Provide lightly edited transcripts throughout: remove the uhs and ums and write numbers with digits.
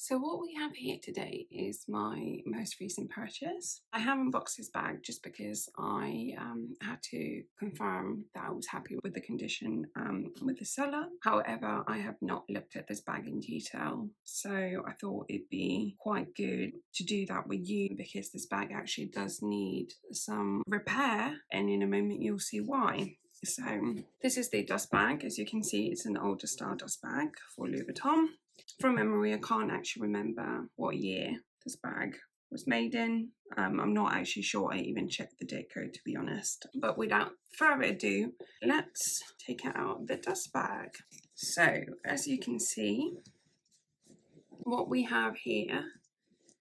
So what we have here today is my most recent purchase. I haven't boxed this bag just because I had to confirm that I was happy with the condition with the seller. However, I have not looked at this bag in detail, so I thought it'd be quite good to do that with you because this bag actually does need some repair, and in a moment you'll see why. So this is the dust bag. As you can see, it's an older style dust bag for Louis Vuitton. From memory, I can't actually remember what year this bag was made in. I'm not actually sure I even checked the date code, to be honest. But without further ado, let's take it out of the dust bag. So as you can see, what we have here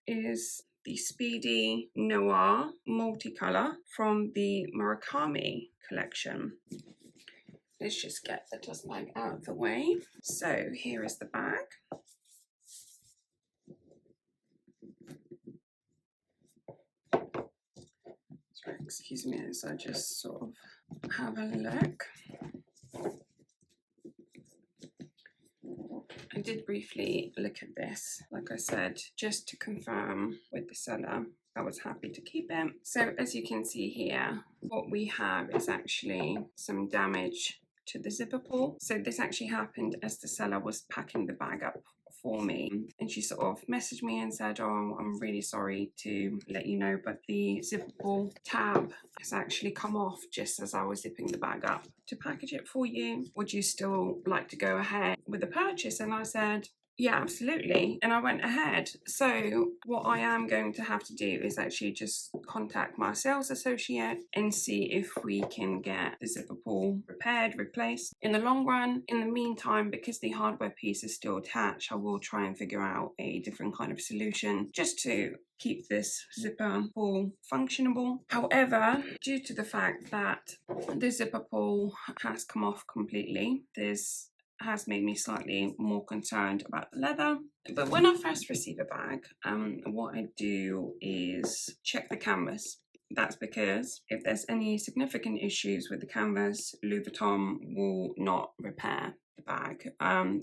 is the Speedy Noir Multicolor from the Murakami collection. Let's just get the dust bag out of the way. So here is the bag. Sorry, excuse me as I just sort of have a look. I did briefly look at this, like I said, just to confirm with the seller I was happy to keep it. So as you can see here, what we have is actually some damage to the zipper pull. So this actually happened as the seller was packing the bag up for me, and she sort of messaged me and said, "Oh, I'm really sorry to let you know, but the zipper pull tab has actually come off just as I was zipping the bag up to package it for you. Would you still like to go ahead with the purchase?" And I said, yeah, absolutely. And I went ahead. So what I am going to have to do is actually just contact my sales associate and see if we can get the zipper pull repaired, replaced in the long run. In the meantime, because the hardware piece is still attached, I will try and figure out a different kind of solution just to keep this zipper pull functionable. However, due to the fact that the zipper pull has come off completely, this has made me slightly more concerned about the leather. But when I first receive a bag, what I do is check the canvas. That's because if there's any significant issues with the canvas, Louis Vuitton will not repair the bag.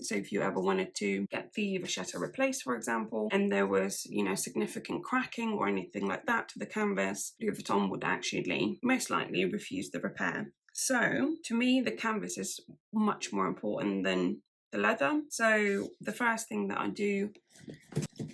So if you ever wanted to get the vachetta replaced, for example, and there was, significant cracking or anything like that to the canvas, Louis Vuitton would actually most likely refuse the repair. So to me, the canvas is much more important than the leather. So the first thing that I do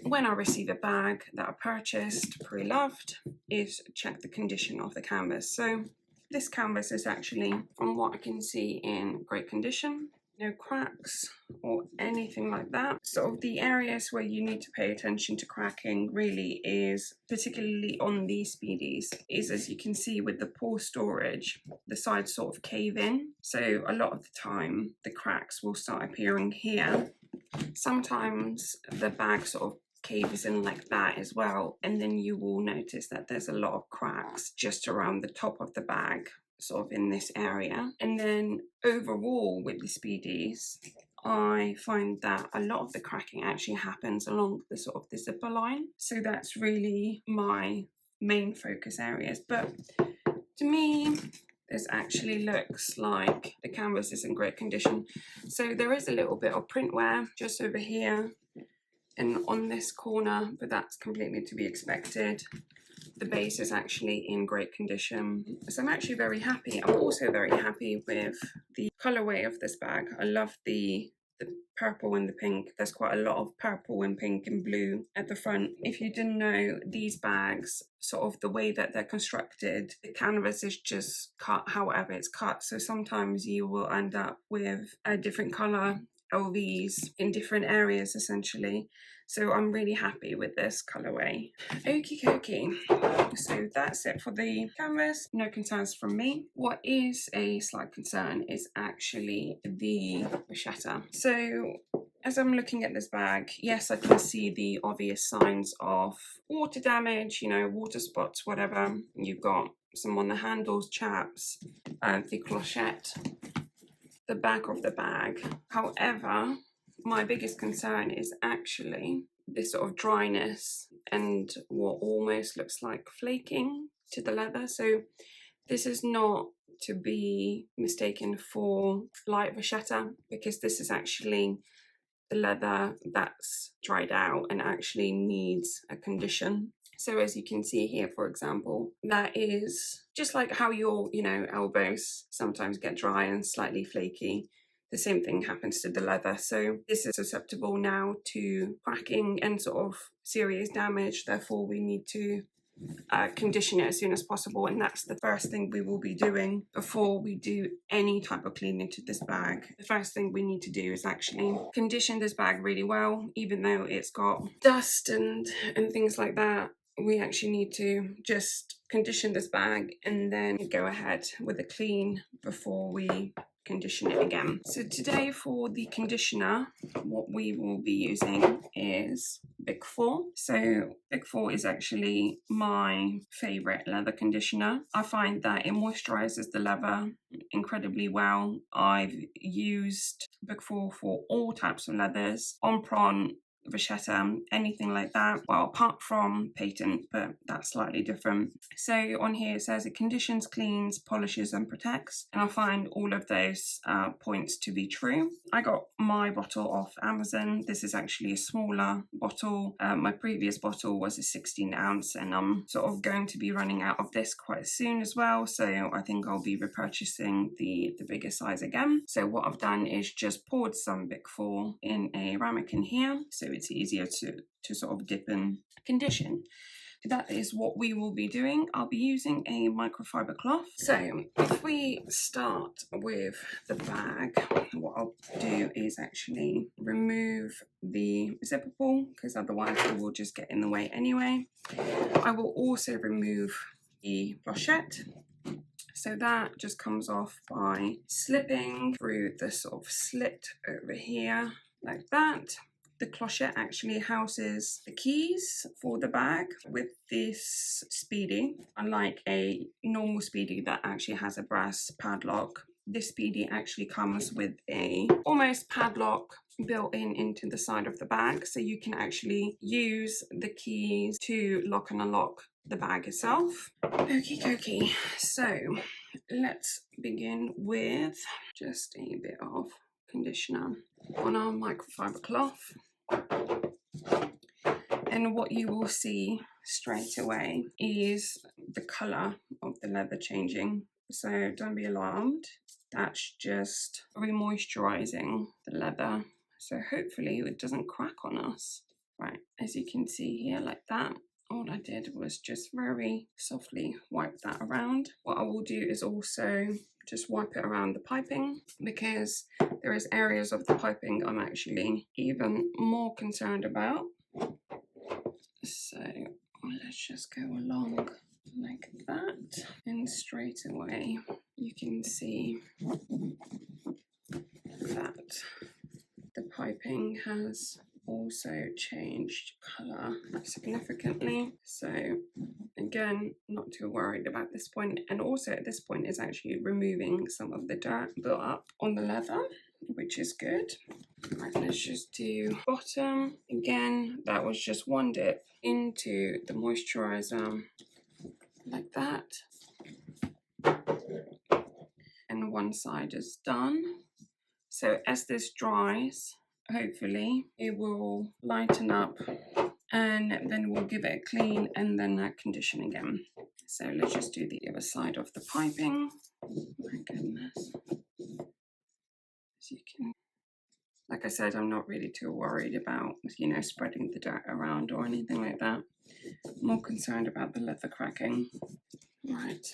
when I receive a bag that I purchased pre-loved is check the condition of the canvas. So this canvas is actually, from what I can see, in great condition. No cracks or anything like that. Sort of the areas where you need to pay attention to cracking really is, particularly on these Speedies, is, as you can see with the poor storage, the sides sort of cave in. So a lot of the time the cracks will start appearing here. Sometimes the bag sort of caves in like that as well, and then you will notice that there's a lot of cracks just around the top of the bag, sort of in this area. And then overall with the Speedies, I find that a lot of the cracking actually happens along the sort of the zipper line. So that's really my main focus areas. But to me, this actually looks like the canvas is in great condition. So there is a little bit of print wear just over here and on this corner, but that's completely to be expected. The base is actually in great condition, so I'm actually very happy. I'm also very happy with the colorway of this bag. I love the purple and the pink. There's quite a lot of purple and pink and blue at the front. If you didn't know, these bags, sort of the way that they're constructed, the canvas is just cut however it's cut. So sometimes you will end up with a different color LVs in different areas essentially. So I'm really happy with this colorway. Okie dokie. So that's it for the canvas. No concerns from me. What is a slight concern is actually the vachetta. So as I'm looking at this bag, yes, I can see the obvious signs of water damage, water spots, whatever. You've got some on the handles, chaps, the clochette, the back of the bag. However, my biggest concern is actually this sort of dryness and what almost looks like flaking to the leather. So this is not to be mistaken for light vachetta, because this is actually the leather that's dried out and actually needs a condition. So as you can see here, for example, that is just like how your, elbows sometimes get dry and slightly flaky. The same thing happens to the leather. So this is susceptible now to cracking and sort of serious damage. Therefore, we need to condition it as soon as possible, and that's the first thing we will be doing before we do any type of cleaning to this bag. The first thing we need to do is actually condition this bag really well. Even though it's got dust and things like that, we actually need to just condition this bag and then go ahead with a clean before we condition it again. So today for the conditioner, what we will be using is Big 4. So Big 4 is actually my favorite leather conditioner. I find that it moisturizes the leather incredibly well. I've used Big 4 for all types of leathers, Emprunt, Vachetta, anything like that. Well, apart from patent, but that's slightly different. So on here it says it conditions, cleans, polishes and protects, and I find all of those points to be true. I got my bottle off Amazon. This is actually a smaller bottle. My previous bottle was a 16 ounce and I'm sort of going to be running out of this quite soon as well, so I think I'll be repurchasing the bigger size again. So what I've done is just poured some Big 4 in a ramekin here, so it's easier to sort of dip and condition. That is what we will be doing. I'll be using a microfiber cloth. So if we start with the bag, what I'll do is actually remove the zipper pull, because otherwise it will just get in the way anyway. I will also remove the pochette. So that just comes off by slipping through the sort of slit over here like that. The clochette actually houses the keys for the bag with this Speedy. Unlike a normal Speedy that actually has a brass padlock, this Speedy actually comes with a almost padlock built into the side of the bag, so you can actually use the keys to lock and unlock the bag itself. Okie dokie, so let's begin with just a bit of conditioner on our microfiber cloth. And what you will see straight away is the colour of the leather changing. So don't be alarmed. That's just remoisturising the leather. So hopefully it doesn't crack on us. Right, as you can see here like that. All I did was just very softly wipe that around. What I will do is also just wipe it around the piping, because there is areas of the piping I'm actually even more concerned about. So let's just go along like that, and straight away you can see that the piping has also changed colour significantly. So again, not too worried about this point, and also at this point is actually removing some of the dirt built up on the leather, which is good. Right, let's just do bottom. Again, that was just one dip into the moisturiser like that, and one side is done. So as this dries, hopefully it will lighten up, and then we'll give it a clean and then condition again. So let's just do the other side of the piping. My goodness. As you can, like I said, I'm not really too worried about, spreading the dirt around or anything like that. I'm more concerned about the leather cracking. Right.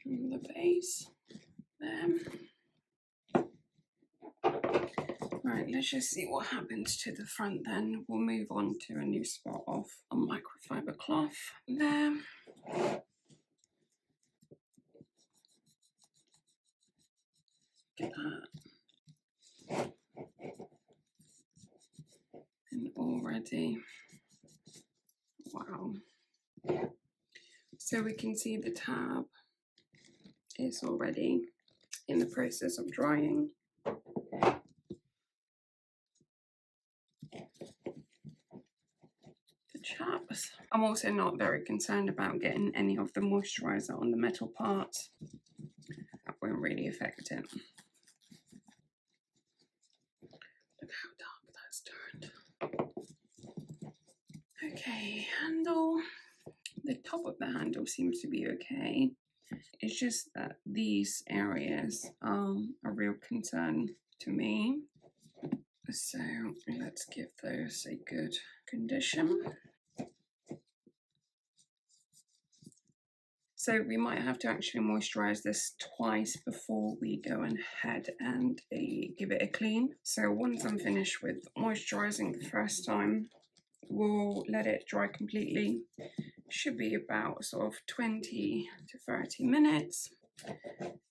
And the base. There. Right, let's just see what happens to the front then. We'll move on to a new spot of a microfiber cloth. There. Get that. And already, wow. So we can see the tab is already in the process of drying. Chaps. I'm also not very concerned about getting any of the moisturiser on the metal parts. That won't really affect it. Okay, handle. The top of the handle seems to be okay. It's just that these areas are a real concern to me. So let's give those a good condition. So we might have to actually moisturize this twice before we go ahead and give it a clean. So once I'm finished with moisturizing the first time, we'll let it dry completely. Should be about sort of 20 to 30 minutes.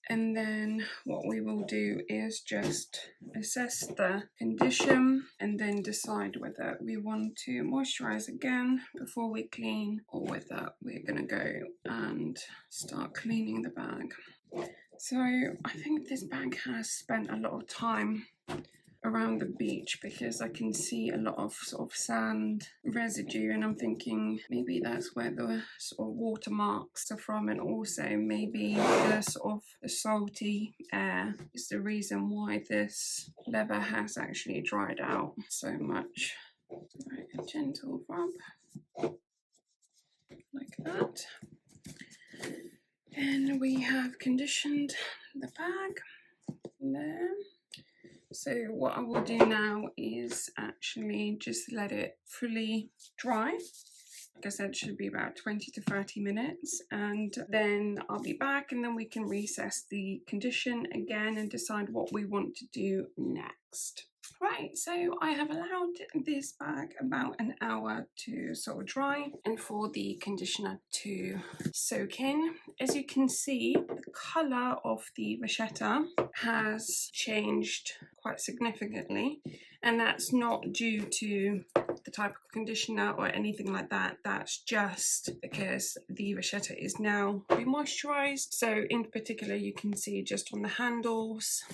And then what we will do is just assess the condition and then decide whether we want to moisturize again before we clean, or whether we're going to go and start cleaning the bag. So I think this bag has spent a lot of time around the beach, because I can see a lot of sort of sand residue, and I'm thinking maybe that's where the sort of watermarks are from, and also maybe the sort of the salty air is the reason why this leather has actually dried out so much. Right, a gentle rub like that, and we have conditioned the bag there. So what I will do now is actually just let it fully dry. Like I said, it should be about 20 to 30 minutes, and then I'll be back, and then we can reassess the condition again and decide what we want to do next. Right, so I have allowed this bag about an hour to sort of dry and for the conditioner to soak in. As you can see, the colour of the vachetta has changed quite significantly, and that's not due to the type of conditioner or anything like that. That's just because the vachetta is now re-moisturized. So in particular, you can see just on the handles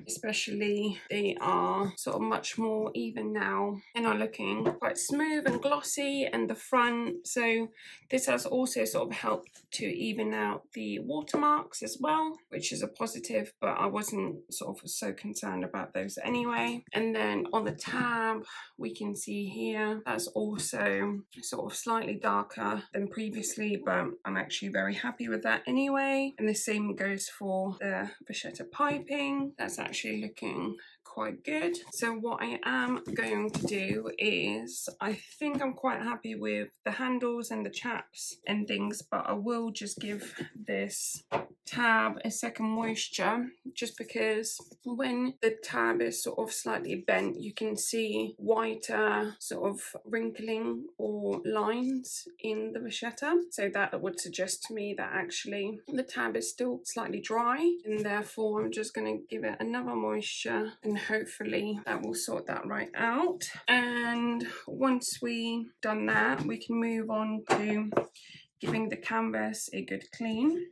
especially, they are sort of much more even now and are looking quite smooth and glossy, and the front. So this has also sort of helped to even out the watermarks as well, which is a positive, but I wasn't sort of so concerned about those anyway. And then on the tab, we can see here that's also sort of slightly darker than previously, but I'm actually very happy with that anyway. And the same goes for the vachetta piping. That's actually looking quite good. So what I am going to do is, I think I'm quite happy with the handles and the chaps and things, but I will just give this tab a second moisture, just because when the tab is sort of slightly bent, you can see whiter sort of wrinkling or lines in the vachetta. So that would suggest to me that actually the tab is still slightly dry, and therefore I'm just going to give it another moisture, and hopefully that will sort that right out. And once we've done that, we can move on to giving the canvas a good clean.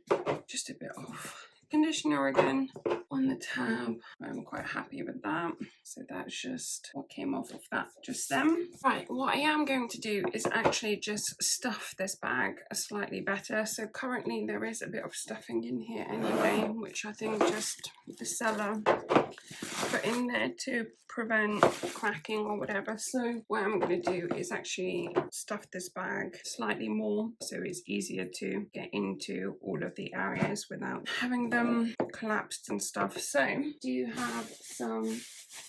Just a bit of conditioner again on the tab. I'm quite happy with that. So that's just what came off of that just then. Right, what I am going to do is actually just stuff this bag slightly better. So currently there is a bit of stuffing in here anyway, which I think just the seller put in there to prevent cracking or whatever. So what I'm going to do is actually stuff this bag slightly more, so it's easier to get into all of the areas without having them collapsed and stuff. So do you have some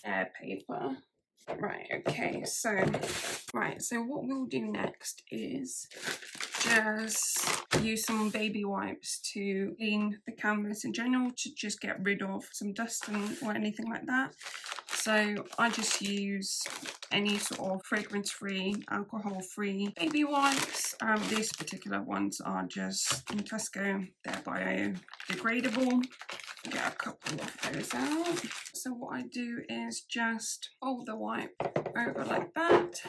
air paper? Right, okay, so what we'll do next is just use some baby wipes to clean the canvas in general, to just get rid of some dust or anything like that. So I just use any sort of fragrance-free, alcohol-free baby wipes. These particular ones are just in Tesco. They're biodegradable. Get a couple of those out. So what I do is just fold the wipe over like that,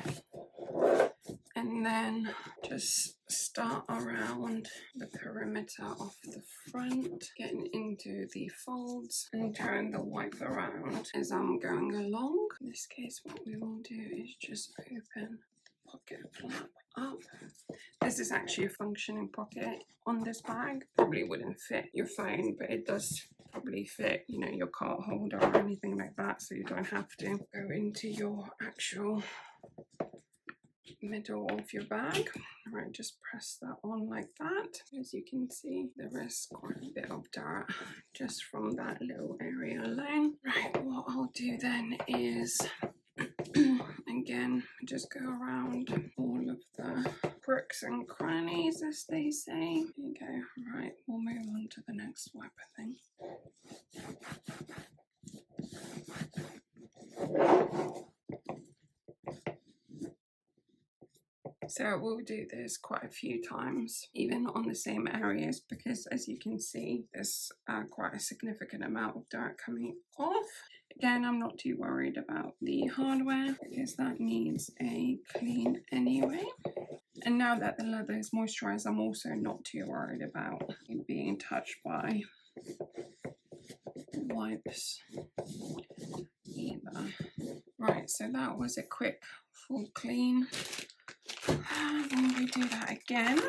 and then just start around the perimeter of the front, getting into the folds and turn the wipe around as I'm going along. In this case, what we will do is just open the pocket flap up. This is actually a functioning pocket on this bag. Probably wouldn't fit your phone, but it does probably fit, you know, your card holder or anything like that, so you don't have to go into your actual middle of your bag. Right, just press that on like that. As you can see, there is quite a bit of dirt just from that little area alone. Right, what I'll do then is again just go around all of the crooks and crannies, as they say. There you go. Right, we'll move on to the next wipe, I think. So we'll do this quite a few times, even on the same areas, because as you can see, there's quite a significant amount of dirt coming off. Again, I'm not too worried about the hardware because that needs a clean anyway. And now that the leather is moisturized, I'm also not too worried about it being touched by wipes either. Right, so that was a quick full clean. When we do that again,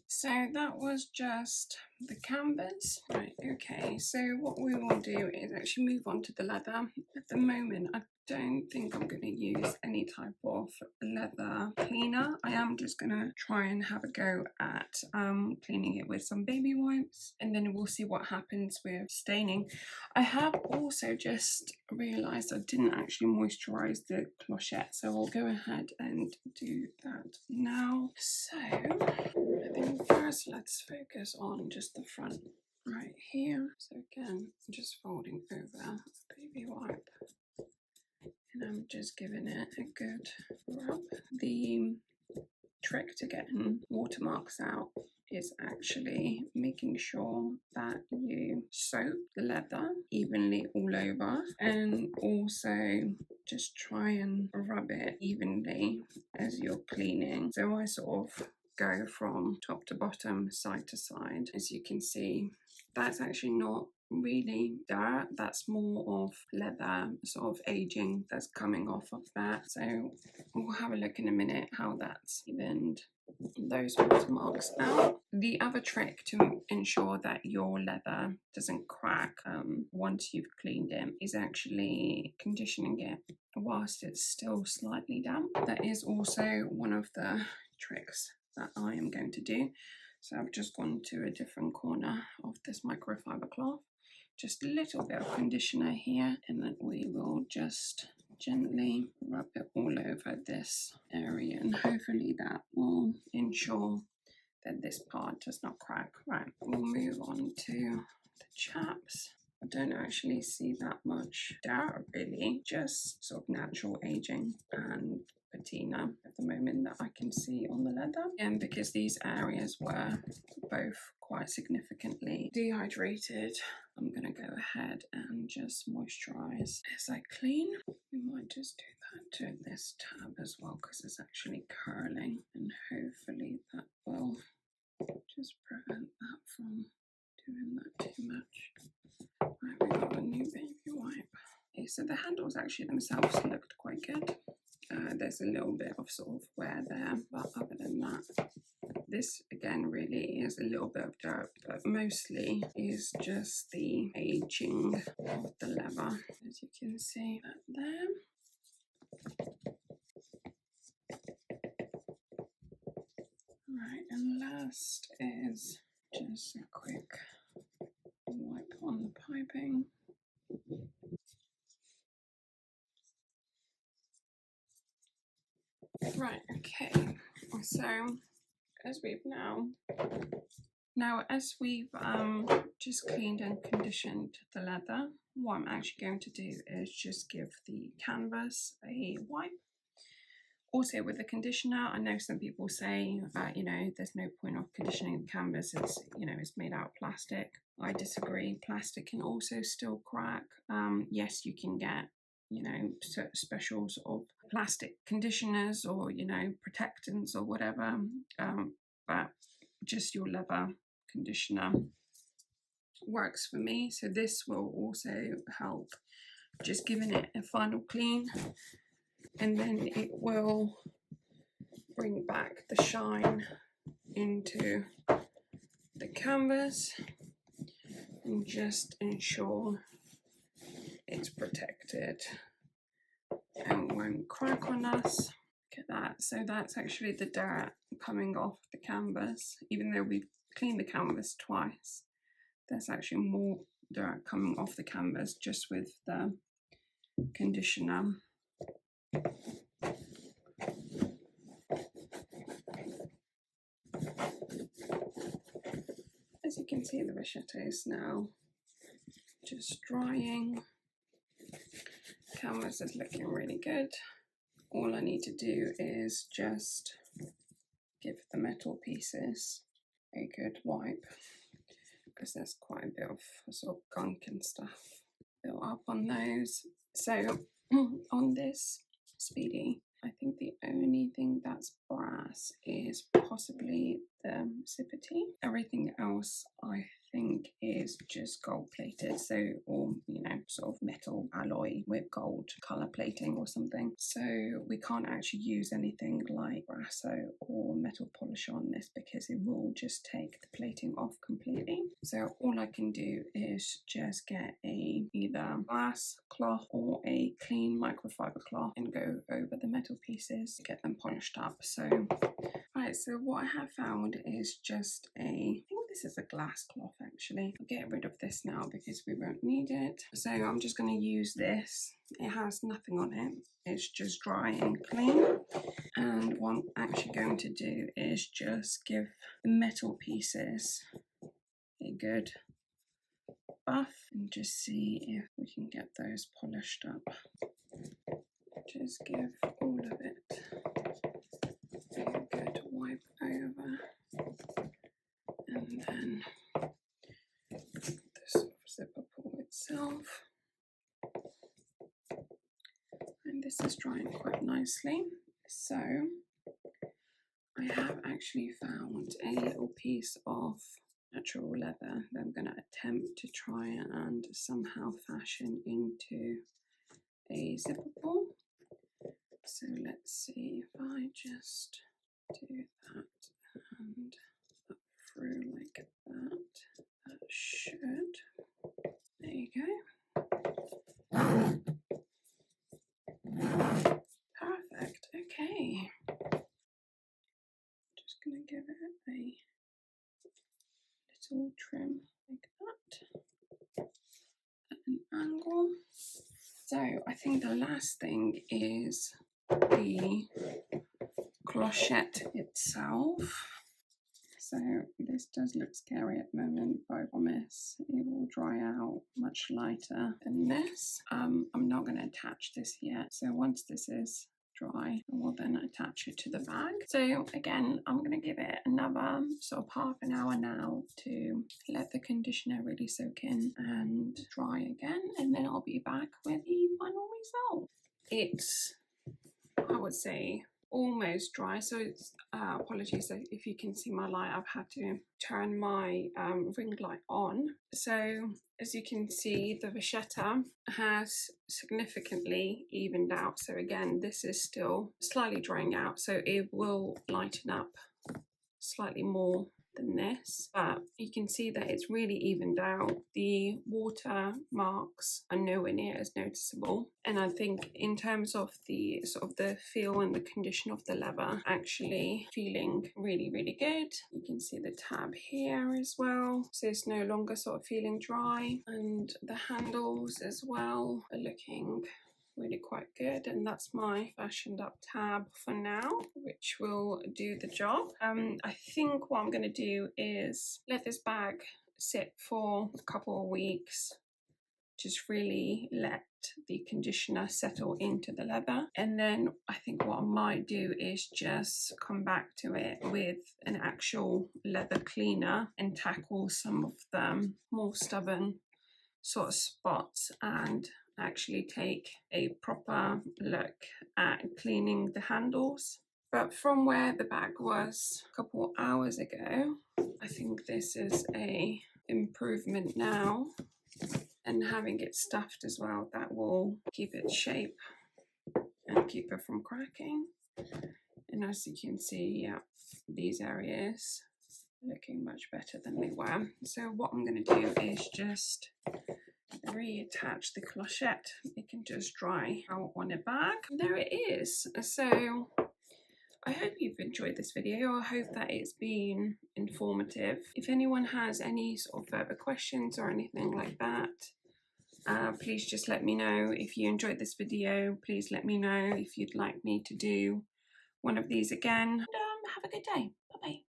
so that was just the canvas. Right, okay, so what we will do is actually move on to the leather. At the moment, I don't think I'm going to use any type of leather cleaner. I am just going to try and have a go at cleaning it with some baby wipes, and then we'll see what happens with staining. I have also just realised I didn't actually moisturise the clochette, so I'll go ahead and do that now. So I think first let's focus on just the front right here. So again, I'm just folding over a baby wipe and I'm just giving it a good rub. The trick to getting watermarks out is actually making sure that you soak the leather evenly all over, and also just try and rub it evenly as you're cleaning. So I sort of go from top to bottom, side to side. As you can see, that's actually not really dirt, that's more of leather sort of aging that's coming off of that. So we'll have a look in a minute how that's evened those watermarks out. The other trick to ensure that your leather doesn't crack once you've cleaned it is actually conditioning it whilst it's still slightly damp. That is also one of the tricks that I am going to do. So I've just gone to a different corner of this microfiber cloth, just a little bit of conditioner here, and then we will just gently rub it all over this area, and hopefully that will ensure that this part does not crack. Right, we'll move on to the chaps. I don't actually see that much dirt really, just sort of natural aging and patina at the moment that I can see on the leather. And because these areas were both quite significantly dehydrated, I'm going to go ahead and just moisturize as I clean. We might just do that to this tab as well because it's actually curling, and hopefully that will just prevent that from doing that too much. Right, we got a new baby wipe. Okay, so the handles actually themselves looked quite good. There's a little bit of sort of wear there, but other than that, this again really is a little bit of dirt, but mostly is just the aging of the leather, as you can see that there. Right, and last is just a quick wipe on the piping. Right, okay, so as we've as we've just cleaned and conditioned the leather, what I'm actually going to do is just give the canvas a wipe. Also with the conditioner, I know some people say, there's no point of conditioning the canvas, it's made out of plastic. I disagree. Plastic can also still crack. Yes, you can get, special sort of plastic conditioners or, protectants or whatever, but just your leather conditioner works for me. So this will also help just giving it a final clean, and then it will bring back the shine into canvas and just ensure it's protected and won't crack on us. Look at that. So that's actually the dirt coming off the canvas. Even though we've cleaned the canvas twice, there's actually more dirt coming off the canvas just with the conditioner. As you can see, the vachetta is now just drying. Canvas is looking really good. All I need to do is just give the metal pieces a good wipe, because there's quite a bit of sort of gunk and stuff built up on those. So on this Speedy, I think the only thing that's brass is possibly the Zippity. Everything else I think is just gold plated, so, or you know, sort of metal alloy with gold color plating or something. So we can't actually use anything like brasso or metal polish on this because it will just take the plating off completely. So all I can do is just get a either glass cloth or a clean microfiber cloth and go over the metal pieces to get them polished up. So right, so what I have found is just I think this is a glass cloth actually. I'll get rid of this now because we won't need it. So I'm just going to use this. It has nothing on it. It's just dry and clean. And what I'm actually going to do is just give the metal pieces a good buff and just see if we can get those polished up. Just give all of it a good wipe over, and then the sort of zipper pull itself. And this is drying quite nicely. So I have actually found a little piece of natural leather that I'm going to attempt to try and somehow fashion into a zipper pull. So let's see if I just do that and up through like that. That should. There you go. Perfect. Okay. Just gonna give it a little trim like that at an angle. So I think the last thing is the clochette itself. So this does look scary at the moment, but I promise it will dry out much lighter than this. I'm not going to attach this yet. So once this is dry, I will then attach it to the bag. So again, I'm going to give it another sort of half an hour now to let the conditioner really soak in and dry again, and then I'll be back with the final result. It's, I would say, almost dry, so it's apologies if you can see my light. I've had to turn my ring light on. So as you can see, the vachetta has significantly evened out. So again, this is still slightly drying out, so it will lighten up slightly more than this, but you can see that it's really evened out. The water marks are nowhere near as noticeable, and I think in terms of the sort of the feel and the condition of the leather, actually feeling really, really good. You can see the tab here as well, so it's no longer sort of feeling dry, and the handles as well are looking really quite good, and that's my fashioned up tab for now, which will do the job. I think what I'm going to do is let this bag sit for a couple of weeks, just really let the conditioner settle into the leather, and then I think what I might do is just come back to it with an actual leather cleaner and tackle some of the more stubborn sort of spots and actually take a proper look at cleaning the handles. But from where the bag was a couple hours ago, I think this is a improvement now, and having it stuffed as well, that will keep its shape and keep it from cracking. And as you can see, yeah, these areas looking much better than they were. So what I'm going to do is just reattach the clochette. It can just dry out on a bag. There it is. So I hope you've enjoyed this video. I hope that it's been informative. If anyone has any sort of further questions or anything like that, please just let me know. If you enjoyed this video, please let me know if you'd like me to do one of these again. And, have a good day. Bye bye.